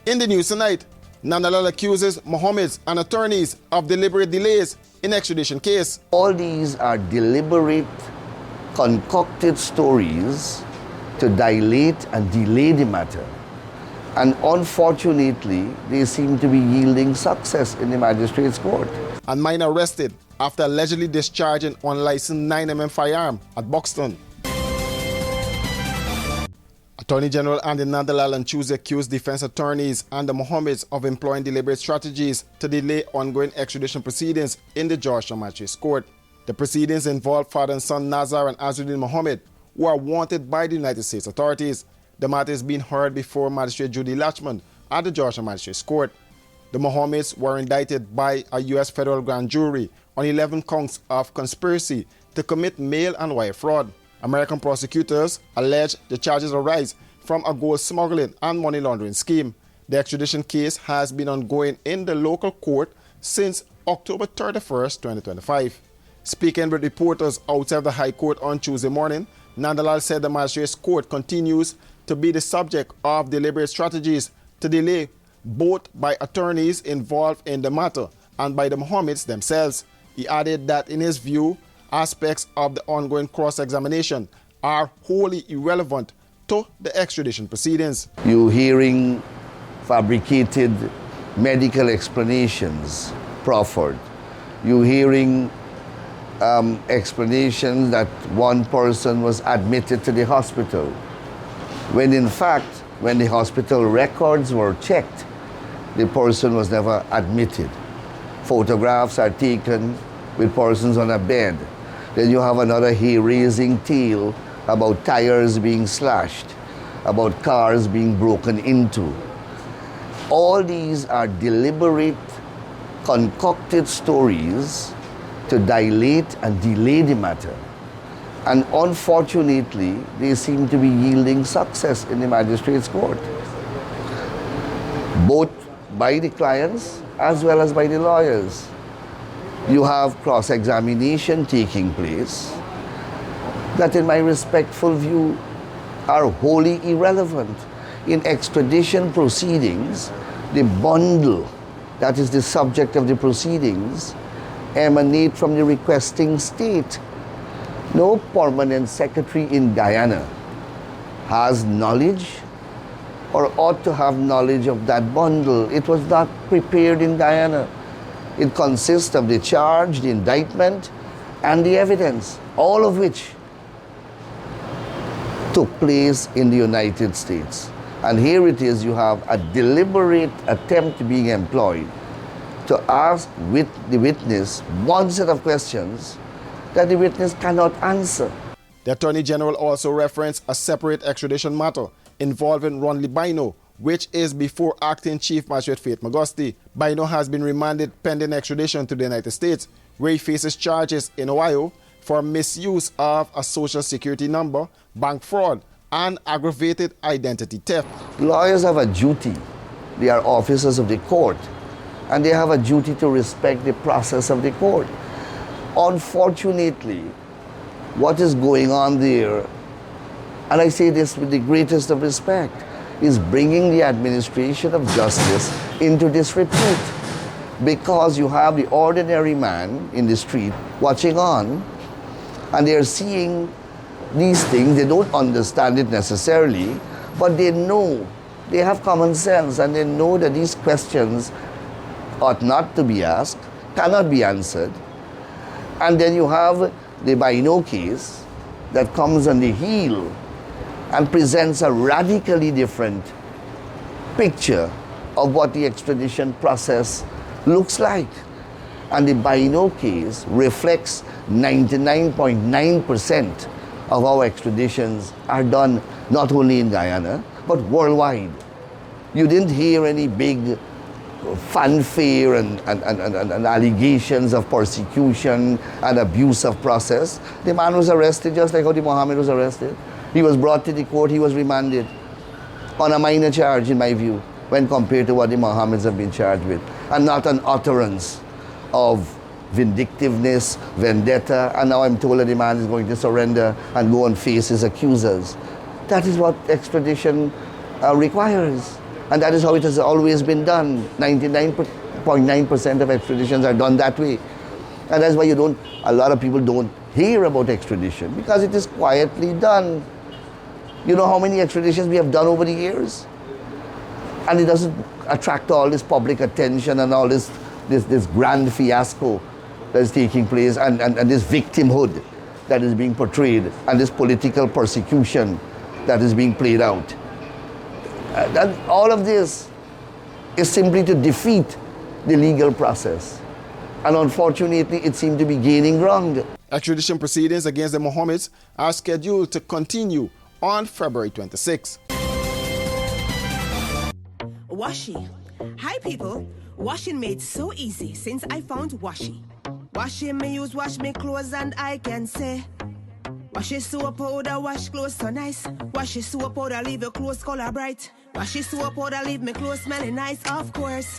In the news tonight, Nandalal accuses Mohammed's and attorneys of deliberate delays in extradition case. All these are deliberate, concocted stories to dilate and delay the matter. And unfortunately, they seem to be yielding success in the magistrate's court. And man arrested after allegedly discharging unlicensed 9mm firearm at Buxton. Attorney General Andy Nandalal on Tuesday accused defense attorneys and the Mohammeds of employing deliberate strategies to delay ongoing extradition proceedings in the Georgetown Magistrates Court. The proceedings involve father and son Nazar and Azruddin Mohammed, who are wanted by the United States authorities. The matter is being heard before Magistrate Judy Latchman at the Georgetown Magistrates Court. The Mohammeds were indicted by a U.S. federal grand jury on 11 counts of conspiracy to commit mail and wire fraud. American prosecutors allege the charges arise from a gold smuggling and money laundering scheme. The extradition case has been ongoing in the local court since October 31st, 2025. Speaking with reporters outside the High Court on Tuesday morning, Nandalal said the Magistrates Court continues to be the subject of deliberate strategies to delay, both by attorneys involved in the matter and by the Mohammeds themselves. He added that in his view, aspects of the ongoing cross-examination are wholly irrelevant to the extradition proceedings. You're hearing fabricated medical explanations proffered. You're hearing explanations that one person was admitted to the hospital, when in fact, when the hospital records were checked, the person was never admitted. Photographs are taken with persons on a bed. Then you have another hair-raising tale about tires being slashed, about cars being broken into. All these are deliberate, concocted stories to dilate and delay the matter. And unfortunately, they seem to be yielding success in the magistrate's court, both by the clients as well as by the lawyers. You have cross-examination taking place that, in my respectful view, are wholly irrelevant. In extradition proceedings, the bundle that is the subject of the proceedings emanate from the requesting state. No permanent secretary in Guyana has knowledge or ought to have knowledge of that bundle. It was not prepared in Guyana. It consists of the charge, the indictment, and the evidence, all of which took place in the United States. And here it is, you have a deliberate attempt being employed to ask the witness one set of questions that the witness cannot answer. The Attorney General also referenced a separate extradition matter involving Ronly Bino, which is before Acting Chief Magistrate Faith Magusti. Bino has been remanded pending extradition to the United States, where he faces charges in Ohio for misuse of a social security number, bank fraud, and aggravated identity theft. Lawyers have a duty. They are officers of the court, and they have a duty to respect the process of the court. Unfortunately, what is going on there, and I say this with the greatest of respect, is bringing the administration of justice into disrepute, because you have the ordinary man in the street watching on, and they're seeing these things. They don't understand it necessarily, but they know, they have common sense, and they know that these questions ought not to be asked, cannot be answered. And then you have the Bino case that comes on the heel and presents a radically different picture of what the extradition process looks like. And the Bino case reflects 99.9% of our extraditions are done not only in Guyana, but worldwide. You didn't hear any big fanfare and allegations of persecution and abuse of process. The man was arrested just like how the Mohammed was arrested. He was brought to the court, he was remanded on a minor charge, in my view, when compared to what the Mohammeds have been charged with, and not an utterance of vindictiveness, vendetta, and now I'm told that the man is going to surrender and go and face his accusers. That is what extradition requires. And that is how it has always been done. 99.9% of extraditions are done that way. And that's why a lot of people don't hear about extradition, because it is quietly done. You know how many extraditions we have done over the years? And it doesn't attract all this public attention and all this grand fiasco that is taking place, and this victimhood that is being portrayed, and this political persecution that is being played out. And all of this is simply to defeat the legal process. And unfortunately, it seemed to be gaining ground. Extradition proceedings against the Mohammeds are scheduled to continue on February 26. Washi. Hi people. Washing made so easy since I found Washi. Washing me use wash me clothes and I can say Washi soap powder wash clothes so nice. Washi soap powder leave your clothes color bright. Washi soap powder leave me clothes smelling nice, of course.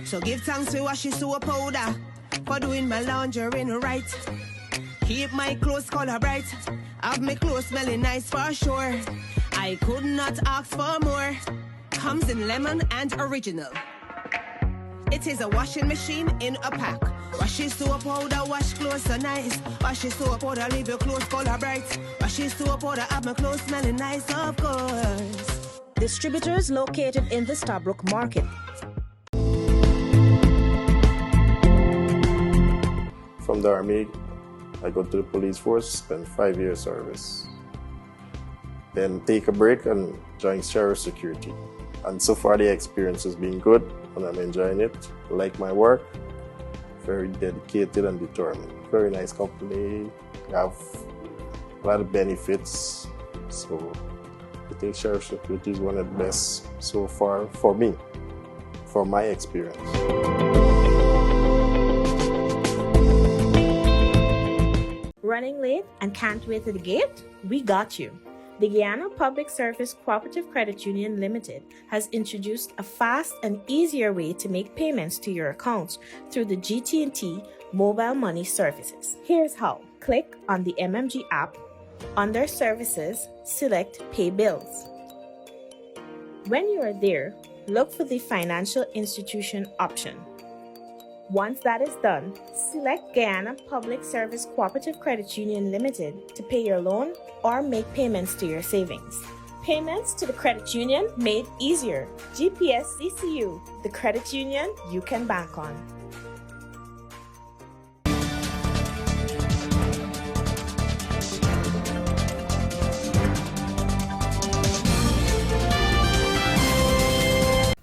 So give thanks to Washi soap powder for doing my laundry right. Keep my clothes color bright. Have my clothes smelling nice for sure. I could not ask for more. Comes in lemon and original. It is a washing machine in a pack. Washi soap powder wash clothes so nice. Washi soap powder leave your clothes color bright. Washi soap powder have my clothes smelling nice, of course. Distributors located in the Stabrook Market. From the Army, I go to the police force, spend 5 years service. Then take a break and join sheriff security. And so far the experience has been good and I'm enjoying it. I like my work, very dedicated and determined. Very nice company, have a lot of benefits. So I think sheriff security is one of the best so far for me, from my experience. Running late and can't wait to the gate? We got you. The Guyana Public Service Cooperative Credit Union Limited has introduced a fast and easier way to make payments to your accounts through the GT&T mobile money services. Here's how. Click on the MMG app. Under Services, select Pay Bills. When you are there, look for the Financial Institution option. Once that is done, select Guyana Public Service Cooperative Credit Union Limited to pay your loan or make payments to your savings. Payments to the credit union made easier. GPS CCU, the credit union you can bank on.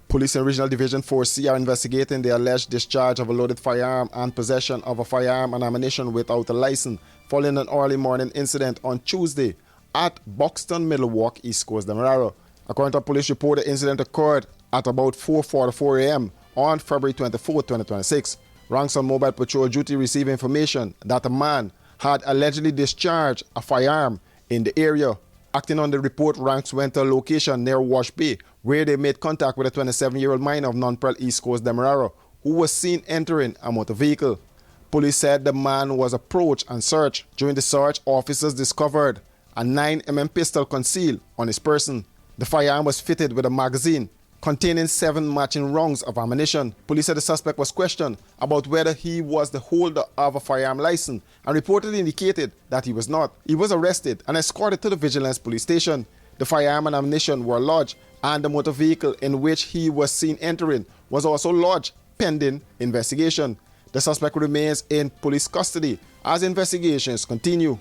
Police in Regional Division 4C are investigating the alleged discharge of a loaded firearm and possession of a firearm and ammunition without a license following an early morning incident on Tuesday at Buxton Middle Walk, East Coast, Demerara. According to a police report, the incident occurred at about 4:44 a.m. on February 24, 2026. Ranks on mobile patrol duty received information that a man had allegedly discharged a firearm in the area. Acting on the report, Ranks went to a location near Wash Bay, where they made contact with a 27-year-old minor of Non-Pearl, East Coast, Demerara, who was seen entering a motor vehicle. Police said the man was approached and searched. During the search, officers discovered a 9mm pistol concealed on his person. The firearm was fitted with a magazine containing 7 matching rounds of ammunition. Police said the suspect was questioned about whether he was the holder of a firearm license and reportedly indicated that he was not. He was arrested and escorted to the Vigilance Police Station. The firearm and ammunition were lodged, and the motor vehicle in which he was seen entering was also lodged pending investigation. The suspect remains in police custody as investigations continue.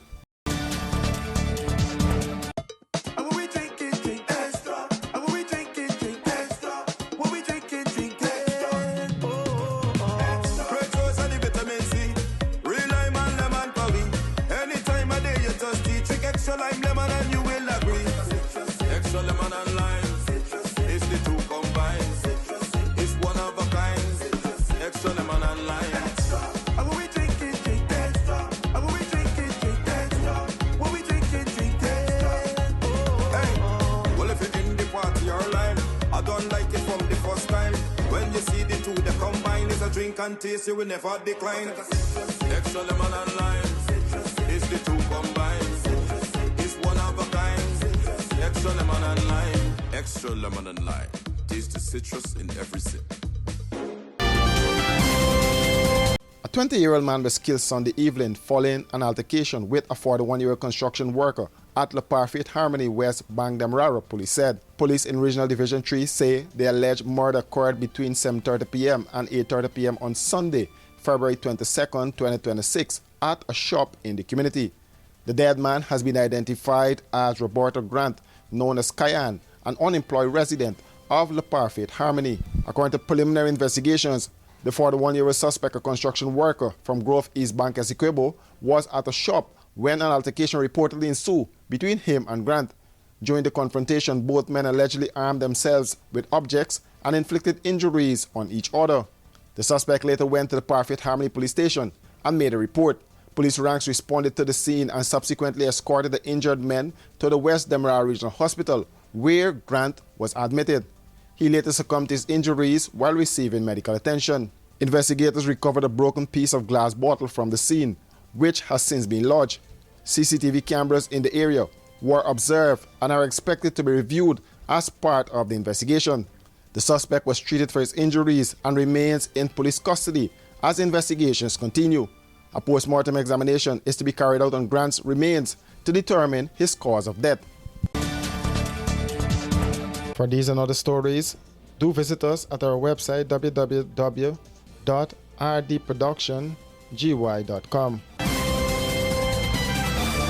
Drink and taste, you will never decline. Extra lemon and lime, it's the two combined. It's one of a kind. Extra lemon and lime. Extra lemon and lime. Taste the citrus in every sip. A 20-year-old man was killed Sunday evening following an altercation with a 41-year-old construction worker at Le Parfait Harmony West, Bangdamrara, police said. Police in Regional Division 3 say the alleged murder occurred between 7:30 p.m. and 8:30 p.m. on Sunday, February 22, 2026, at a shop in the community. The dead man has been identified as Roberto Grant, known as Cayenne, an unemployed resident of Le Parfait Harmony. According to preliminary investigations, the 41-year-old suspect, a construction worker from Grove East Bank Essequibo, was at a shop when an altercation reportedly ensued between him and Grant. During the confrontation, both men allegedly armed themselves with objects and inflicted injuries on each other. The suspect later went to the Parfait Harmony police station and made a report. Police ranks responded to the scene and subsequently escorted the injured men to the West Demerara Regional Hospital, where Grant was admitted. He later succumbed to his injuries while receiving medical attention. Investigators recovered a broken piece of glass bottle from the scene, which has since been lodged. CCTV cameras in the area were observed and are expected to be reviewed as part of the investigation. The suspect was treated for his injuries and remains in police custody as investigations continue. A post-mortem examination is to be carried out on Grant's remains to determine his cause of death. For these and other stories, do visit us at our website www.rdproductiongy.com.